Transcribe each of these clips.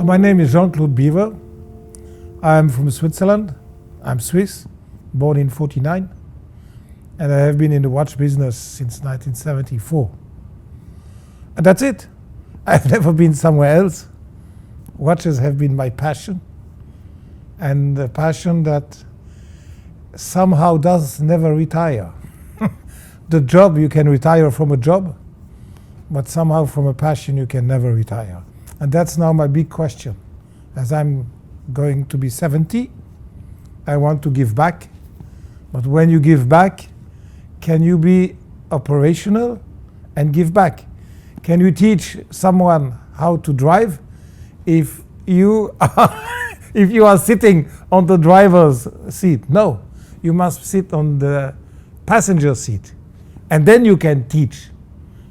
My name is Jean-Claude Biver. I'm from Switzerland. I'm Swiss, born in 49, and I have been in the watch business since 1974. And that's it. I've never been somewhere else. Watches have been my passion, and a passion that somehow does never retire. The job, you can retire from a job, but somehow from a passion you can never retire. And that's now my big question. As I'm going to be 70, I want to give back. But when you give back, can you be operational and give back? Can you teach someone how to drive if you are sitting on the driver's seat? No, you must sit on the passenger seat, and then you can teach.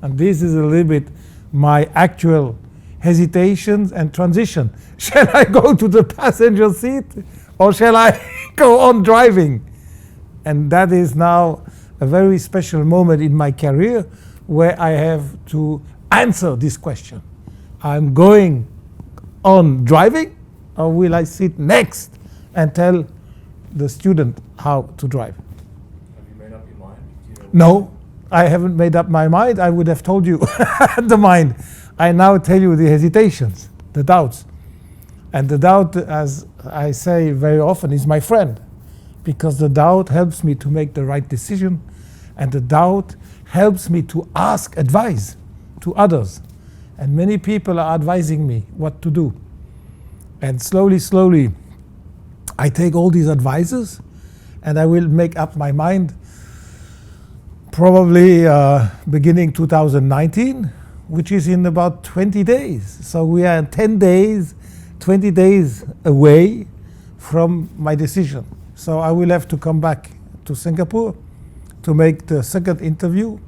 And this is a little bit my actual hesitations and transition. Shall I go to the passenger seat or shall I go on driving? And that is now a very special moment in my career where I have to answer this question. I'm going on driving, or will I sit next and tell the student how to drive? Have you made up your mind? No, I haven't made up my mind. I would have told you the mind. I now tell you the hesitations, the doubts. And the doubt, as I say very often, is my friend, because the doubt helps me to make the right decision, and the doubt helps me to ask advice to others. And many people are advising me what to do. And slowly, slowly, I take all these advices, and I will make up my mind probably beginning 2019, which is in about 20 days. So we are 10 days, 20 days away from my decision. So I will have to come back to Singapore to make the second interview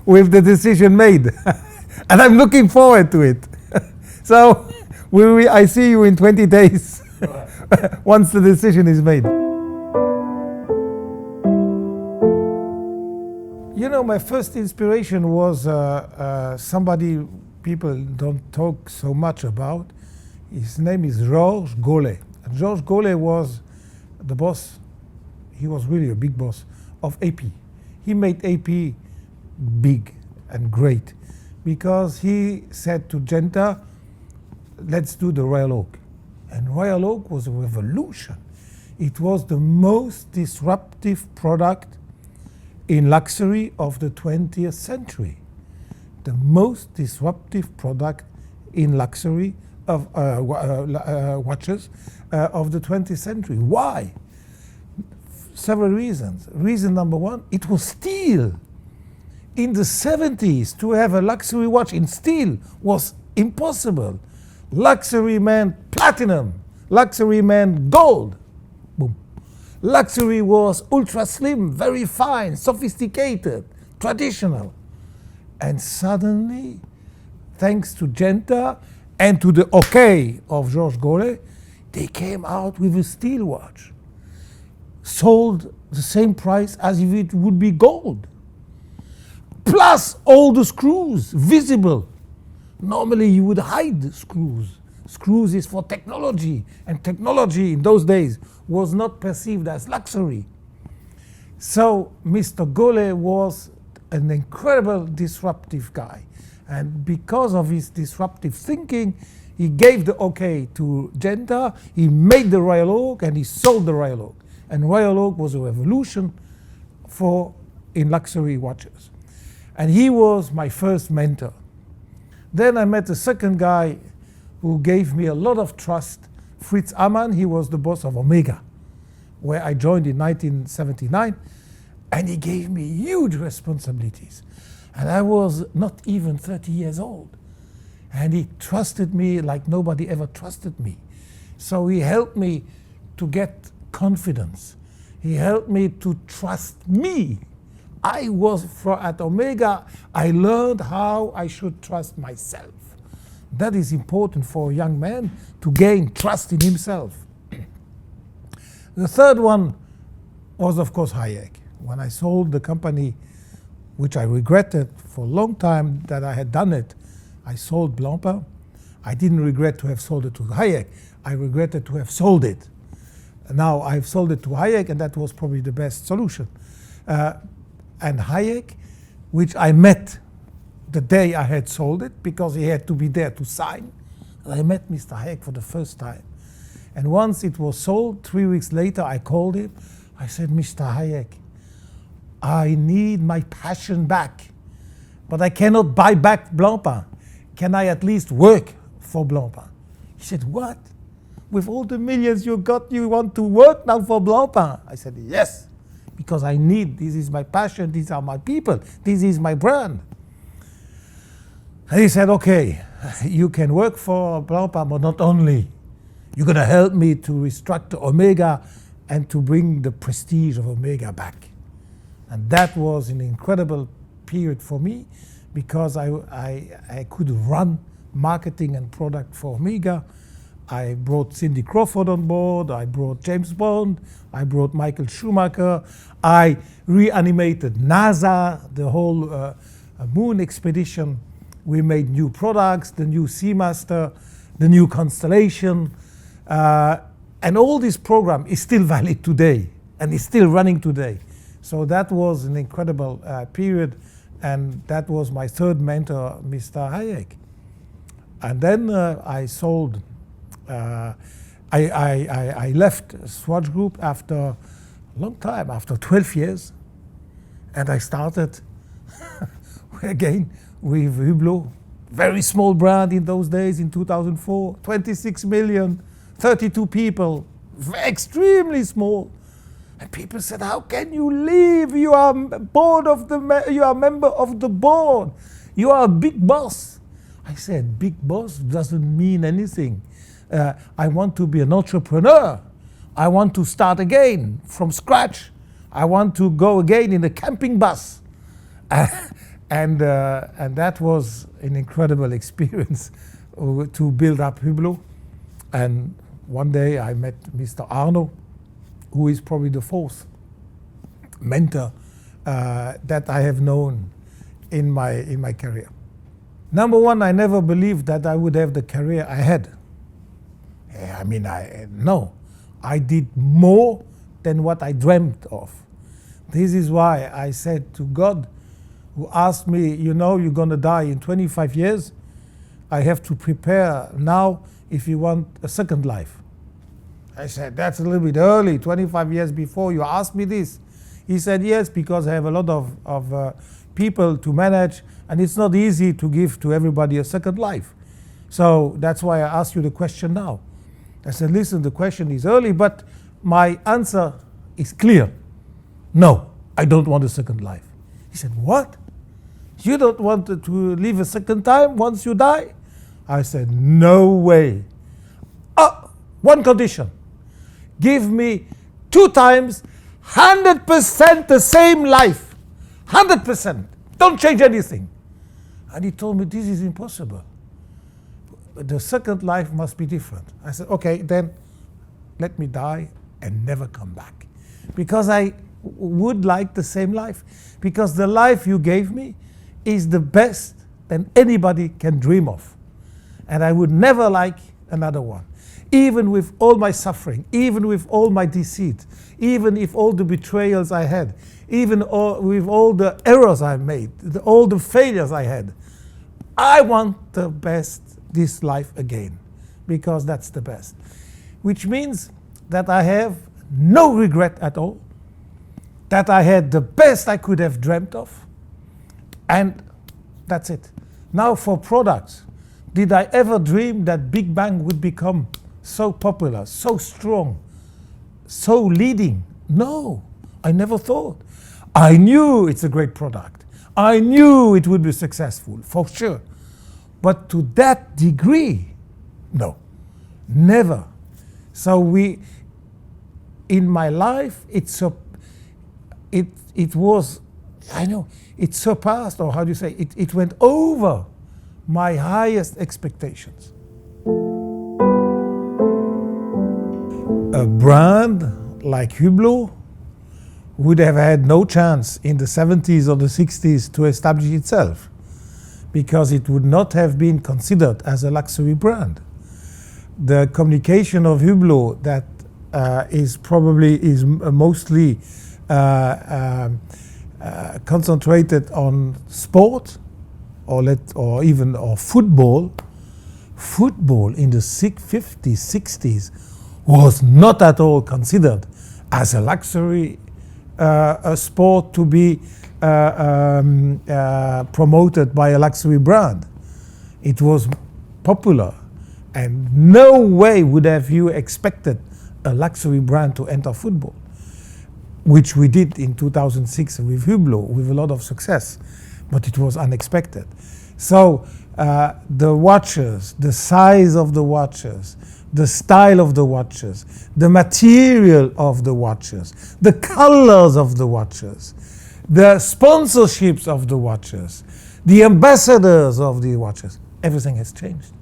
with the decision made. And I'm looking forward to it. So I see you in 20 days once the decision is made. You know, my first inspiration was somebody people don't talk so much about. His name is Georges Golay. And Georges Golay was the boss. He was really a big boss of AP. He made AP big and great because he said to Genta, let's do the Royal Oak. And Royal Oak was a revolution. It was the most disruptive product in luxury of the 20th century. The most disruptive product in luxury of watches of the 20th century. Why? Several reasons. Reason number one, it was steel. In the 70s, to have a luxury watch in steel was impossible. Luxury meant platinum. Luxury meant gold. Boom. Luxury was ultra slim, very fine, sophisticated, traditional. And suddenly, thanks to Genta and to the okay of Georges Golay, they came out with a steel watch. Sold the same price as if it would be gold. Plus all the screws visible. Normally you would hide the screws. Screws is for technology, and technology in those days was not perceived as luxury. So Mr. Golay was an incredible disruptive guy. And because of his disruptive thinking, he gave the okay to Genta, he made the Royal Oak, and he sold the Royal Oak. And Royal Oak was a revolution in luxury watches. And he was my first mentor. Then I met a second guy who gave me a lot of trust, Fritz Amann. He was the boss of Omega, where I joined in 1979, and he gave me huge responsibilities. And I was not even 30 years old. And he trusted me like nobody ever trusted me. So he helped me to get confidence. He helped me to trust me. At Omega, I learned how I should trust myself. That is important for a young man, to gain trust in himself. The third one was, of course, Hayek. When I sold the company, which I regretted for a long time that I had done it, I sold Blancpain. I didn't regret to have sold it to Hayek. I regretted to have sold it. Now I've sold it to Hayek, and that was probably the best solution. And Hayek, which I met the day I had sold it, because he had to be there to sign. And I met Mr. Hayek for the first time. And once it was sold, 3 weeks later, I called him. I said, Mr. Hayek, I need my passion back, but I cannot buy back Blancpain. Can I at least work for Blancpain? He said, what? With all the millions you got, you want to work now for Blancpain? I said, yes, because I need, this is my passion, these are my people, this is my brand. And he said, okay, you can work for Blancpain, but not only. You're going to help me to restructure Omega and to bring the prestige of Omega back. And that was an incredible period for me, because I could run marketing and product for Omega. I brought Cindy Crawford on board, I brought James Bond, I brought Michael Schumacher, I reanimated NASA, the whole moon expedition. We made new products, the new Seamaster, the new Constellation, and all this program is still valid today and is still running today. So that was an incredible period, and that was my third mentor, Mr. Hayek. And then I sold, I left Swatch Group after a long time, after 12 years, and I started again with Hublot, very small brand in those days, in 2004, 26 million, 32 people, extremely small. And people said, how can you leave? You are you are a member of the board. You are a big boss. I said, big boss doesn't mean anything. I want to be an entrepreneur. I want to start again from scratch. I want to go again in a camping bus. And that was an incredible experience to build up Hublot. And one day I met Mr. Arnaud, who is probably the fourth mentor that I have known in my career. Number one, I never believed that I would have the career I had. No, I did more than what I dreamt of. This is why I said to God, who asked me, you know, you're going to die in 25 years. I have to prepare now if you want a second life. I said, that's a little bit early, 25 years before you asked me this. He said, yes, because I have a lot of people to manage, and it's not easy to give to everybody a second life. So that's why I asked you the question now. I said, listen, the question is early, but my answer is clear. No, I don't want a second life. He said, what? You don't want to live a second time once you die? I said, no way. One condition. Give me 2 times 100% the same life. 100%. Don't change anything. And he told me, this is impossible. The second life must be different. I said, okay, then let me die and never come back. Because I would like the same life. Because the life you gave me is the best that anybody can dream of. And I would never like another one. Even with all my suffering, even with all my deceit, even if all the betrayals I had, even with all the errors I made, all the failures I had, I want the best this life again, because that's the best. Which means that I have no regret at all, that I had the best I could have dreamt of, and that's it. Now for products, did I ever dream that Big Bang would become so popular, so strong, so leading? No, I never thought. I knew it's a great product. I knew it would be successful, for sure. But to that degree, no, never. So in my life, it was, I know, it surpassed, or how do you say, it went over my highest expectations. A brand like Hublot would have had no chance in the 70s or the 60s to establish itself, because it would not have been considered as a luxury brand. The communication of Hublot that is mostly concentrated on sport or even football. Football in the 50s, 60s was not at all considered as a luxury sport to be promoted by a luxury brand. It was popular, and no way would have you expected a luxury brand to enter football, which we did in 2006 with Hublot with a lot of success, but it was unexpected. So the watches, the size of the watches, the style of the watches, the material of the watches, the colors of the watches, the sponsorships of the watches, the ambassadors of the watches, everything has changed.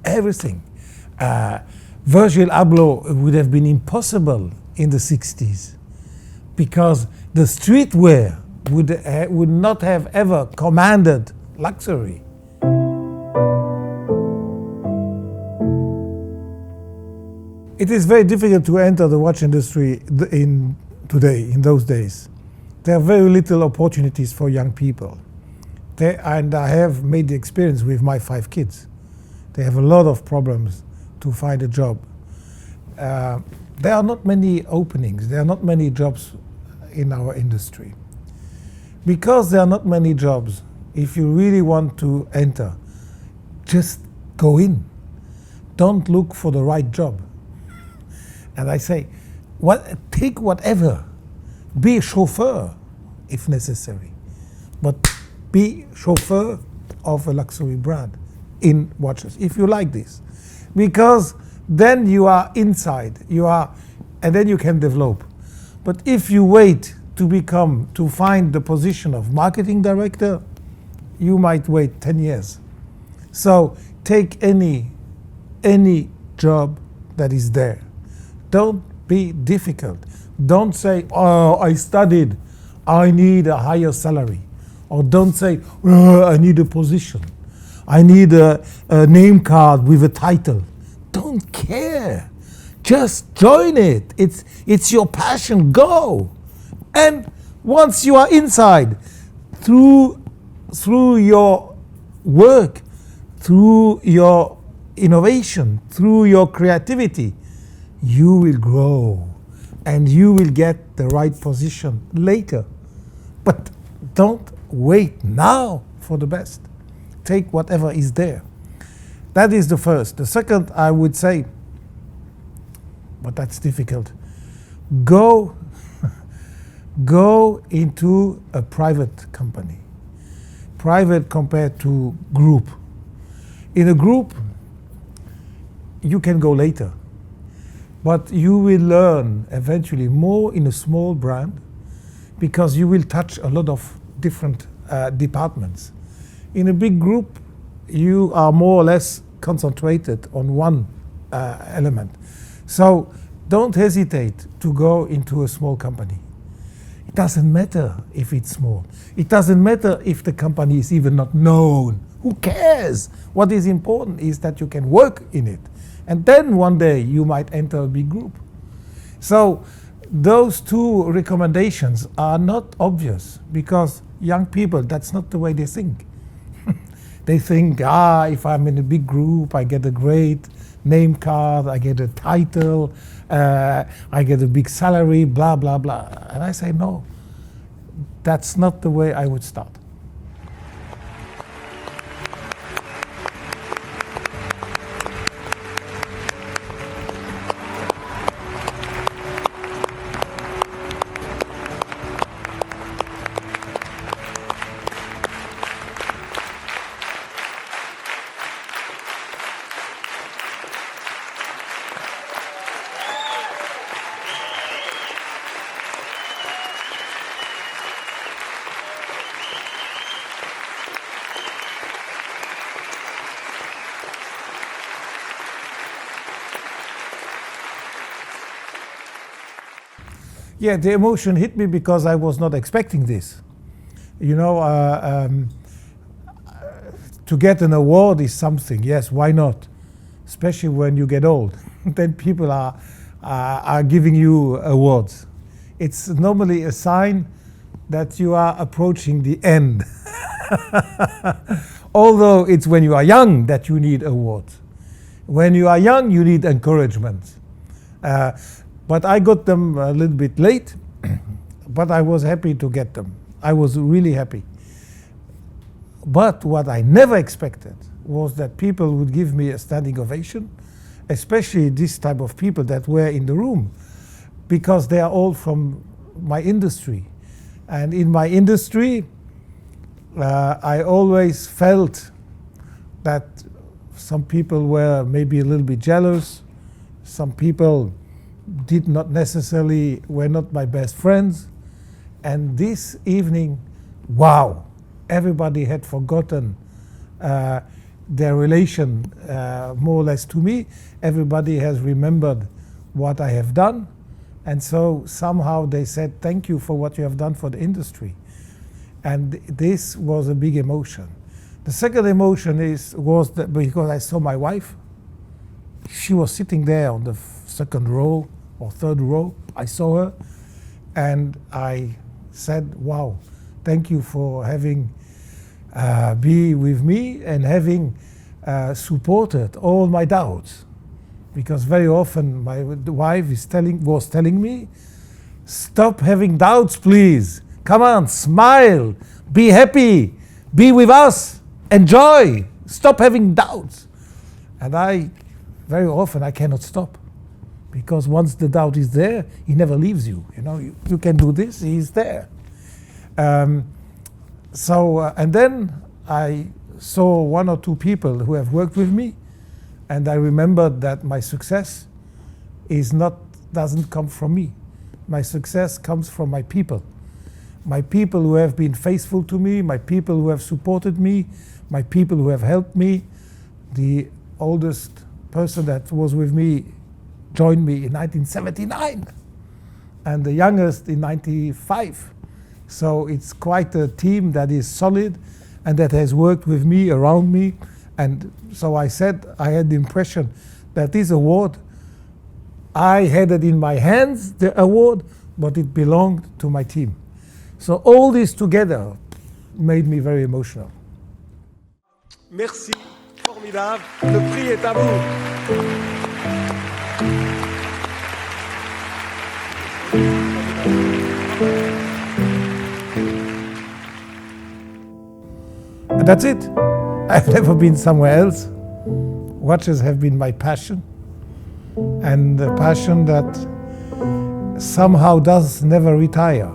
Everything. Virgil Abloh would have been impossible in the 60s because the streetwear would not have ever commanded luxury. It is very difficult to enter the watch industry in those days. There are very little opportunities for young people. And I have made the experience with my 5 kids. They have a lot of problems to find a job. There are not many openings, there are not many jobs in our industry. Because there are not many jobs, if you really want to enter, just go in. Don't look for the right job. And I say, take whatever. Be a chauffeur if necessary, but be chauffeur of a luxury brand in watches, if you like this. Because then you are inside, and then you can develop. But if you wait to find the position of marketing director, you might wait 10 years. So take any job that is there. Don't be difficult. Don't say, oh, I studied, I need a higher salary. Or don't say, oh, I need a position. I need a name card with a title. Don't care. Just join it. It's your passion. Go. And once you are inside, through your work, through your innovation, through your creativity, you will grow and you will get the right position later. But don't wait now for the best. Take whatever is there. That is the first. The second, I would say, but that's difficult, go into a private company. Private compared to group. In a group, you can go later. But you will learn eventually more in a small brand because you will touch a lot of different departments. In a big group, you are more or less concentrated on one element. So don't hesitate to go into a small company. It doesn't matter if it's small. It doesn't matter if the company is even not known. Who cares? What is important is that you can work in it. And then one day you might enter a big group. So those 2 recommendations are not obvious because young people, that's not the way they think. They think, if I'm in a big group, I get a great name card, I get a title, I get a big salary, blah, blah, blah. And I say, no, that's not the way I would start. Yeah, the emotion hit me because I was not expecting this. You know, to get an award is something. Yes, why not? Especially when you get old. Then people are giving you awards. It's normally a sign that you are approaching the end. Although it's when you are young that you need awards. When you are young, you need encouragement. But I got them a little bit late, but I was happy to get them. I was really happy. But what I never expected was that people would give me a standing ovation, especially this type of people that were in the room, because they are all from my industry. And in my industry, I always felt that some people were maybe a little bit jealous. Some people did not necessarily, were not my best friends. And this evening, wow, everybody had forgotten their relation more or less to me. Everybody has remembered what I have done. And so somehow they said, thank you for what you have done for the industry. And this was a big emotion. The second emotion was that because I saw my wife. She was sitting there on the second row or third row. I saw her and I said, wow, thank you for having be with me and having supported all my doubts. Because very often my wife was telling me, stop having doubts, please. Come on, smile, be happy, be with us, enjoy, stop having doubts. And very often I cannot stop. Because once the doubt is there, he never leaves you. You know, you can do this, he's there. And then I saw one or two people who have worked with me, and I remembered that my success doesn't come from me. My success comes from my people. My people who have been faithful to me, my people who have supported me, my people who have helped me. The oldest person that was with me joined me in 1979, and the youngest in 95. So it's quite a team that is solid and that has worked with me, around me. And so I said, I had the impression that this award, I had it in my hands, the award, but it belonged to my team. So all this together made me very emotional. Merci, formidable. Le prix est à vous. And that's it. I've never been somewhere else. Watches have been my passion, and a passion that somehow does never retire.